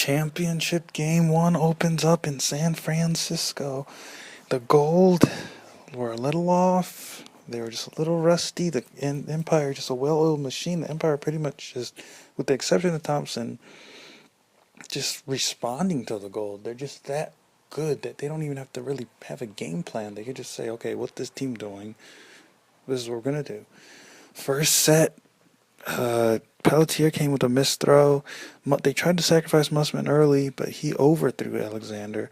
Championship Game 1 opens up in San Francisco. The Gold were a little off. They were just a little rusty. The Empire, just a well-oiled machine. The Empire pretty much just, with the exception of Thompson, just responding to the Gold. They're just that good that they don't even have to really have a game plan. They could just say, okay, what's this team doing? This is what we're going to do. First set, Pelletier came with a missed throw. They tried to sacrifice Mussman early, but he overthrew Alexander.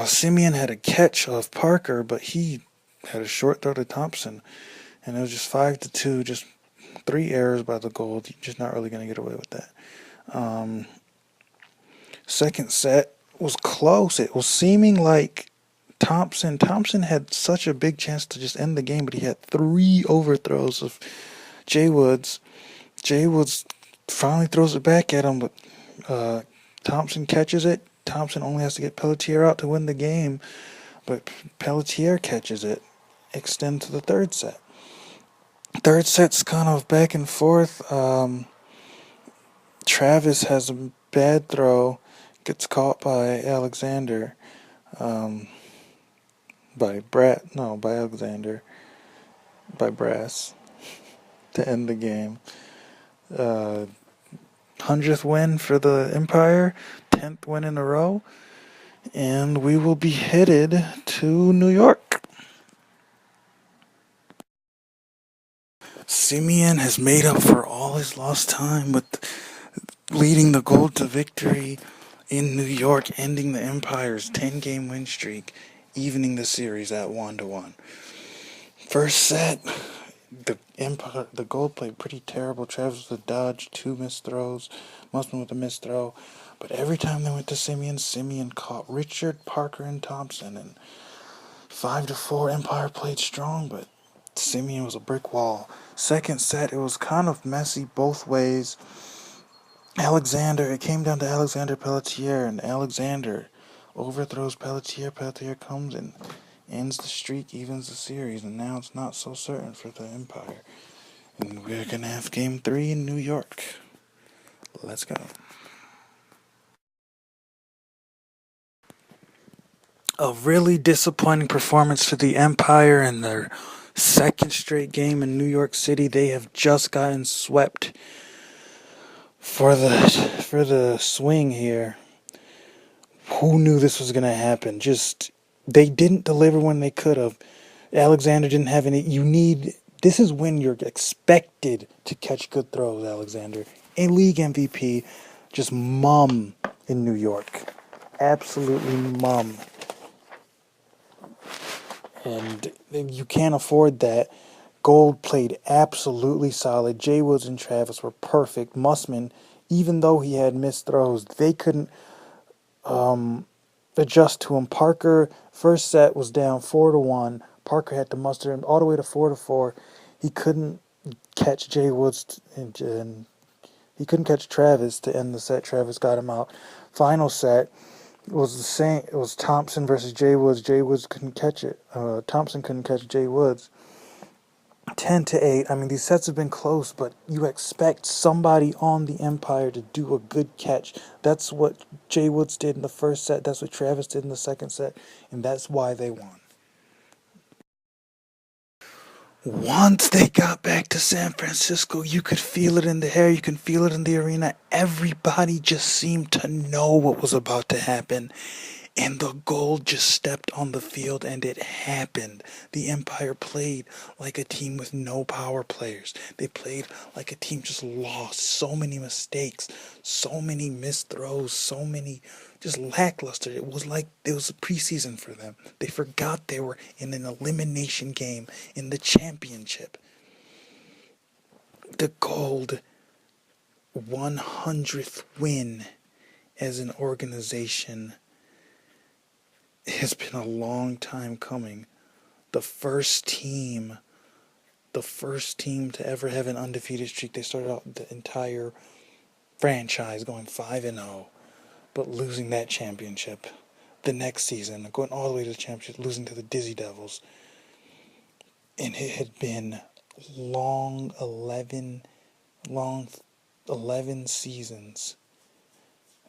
Simeon had a catch of Parker, but he had a short throw to Thompson, and it was just 5-2. Just 3 errors by the Gold. You're just not really going to get away with that. Second set was close. It was seeming like Thompson had such a big chance to just end the game, but he had 3 overthrows of Jay Woods. Jay Woods finally throws it back at him, but Thompson catches it. Thompson only has to get Pelletier out to win the game, but Pelletier catches it, extend to the third set. Third set's kind of back and forth. Travis has a bad throw, gets caught by Alexander, by Alexander, by Brass, to end the game. 100th win for the Empire, 10th win in a row, and we will be headed to New York. Simeon has made up for all his lost time with leading the Gold to victory in New York, ending the Empire's 10-game win streak, evening the series at 1-1. First set, the Gold played pretty terrible. Travis with a dodge, 2 missed throws, Mussman with a missed throw. But every time they went to Simeon caught Richard, Parker, and Thompson. And 5-4, Empire played strong, but Simeon was a brick wall. Second set, it was kind of messy both ways. It came down to Alexander Pelletier, and Alexander overthrows Pelletier. Pelletier comes and ends the streak, evens the series, and now it's not so certain for the Empire. And we're going to have Game 3 in New York. Let's go. A really disappointing performance for the Empire in their second straight game in New York City. They have just gotten swept for the swing here. Who knew this was going to happen? They didn't deliver when they could have. Alexander didn't have any. This is when you're expected to catch good throws, Alexander. A league MVP, just mum in New York. Absolutely mum. And you can't afford that. Gold played absolutely solid. Jay Woods and Travis were perfect. Mussman, even though he had missed throws, they couldn't adjust to him. Parker, first set was down 4-1. Parker had to muster him all the way to 4-4. He couldn't catch Jay Woods and he couldn't catch Travis to end the set. Travis got him out. Final set was the same. It was Thompson versus Jay Woods. Jay Woods couldn't catch it. Thompson couldn't catch Jay Woods. 10-8. I mean, these sets have been close, but you expect somebody on the Empire to do a good catch. That's what Jay Woods did in the first set. That's what Travis did in the second set, and that's why they won. Once they got back to San Francisco, you could feel it in the air, you can feel it in the arena. Everybody just seemed to know what was about to happen. And the Gold just stepped on the field and it happened. The Empire played like a team with no power players. They played like a team just lost. So many mistakes, so many missed throws, so many just lackluster. It was like it was a preseason for them. They forgot they were in an elimination game in the championship. The Gold 100th win as an organization has been a long time coming. The first team to ever have an undefeated streak. They started out the entire franchise going 5-0, but losing that championship the next season, going all the way to the championship, losing to the Dizzy Devils. And it had been long 11 seasons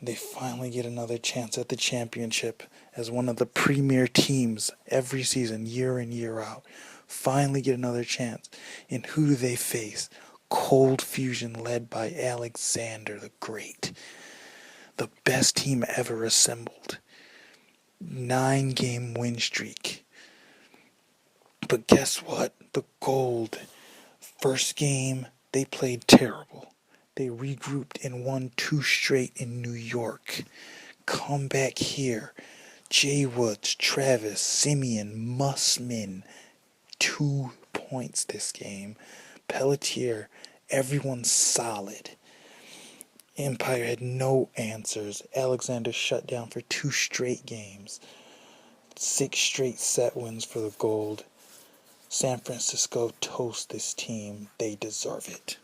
They finally get another chance at the championship as one of the premier teams every season, year in, year out. Finally get another chance. And who do they face? Cold Fusion led by Alexander the Great. The best team ever assembled. 9-game win streak. But guess what? The Gold. First game, they played terrible. They regrouped and won 2 straight in New York. Come back here. Jay Woods, Travis, Simeon, Mussman. 2 points this game. Pelletier, everyone's solid. Empire had no answers. Alexander shut down for 2 straight games. 6 straight set wins for the Gold. San Francisco toast this team. They deserve it.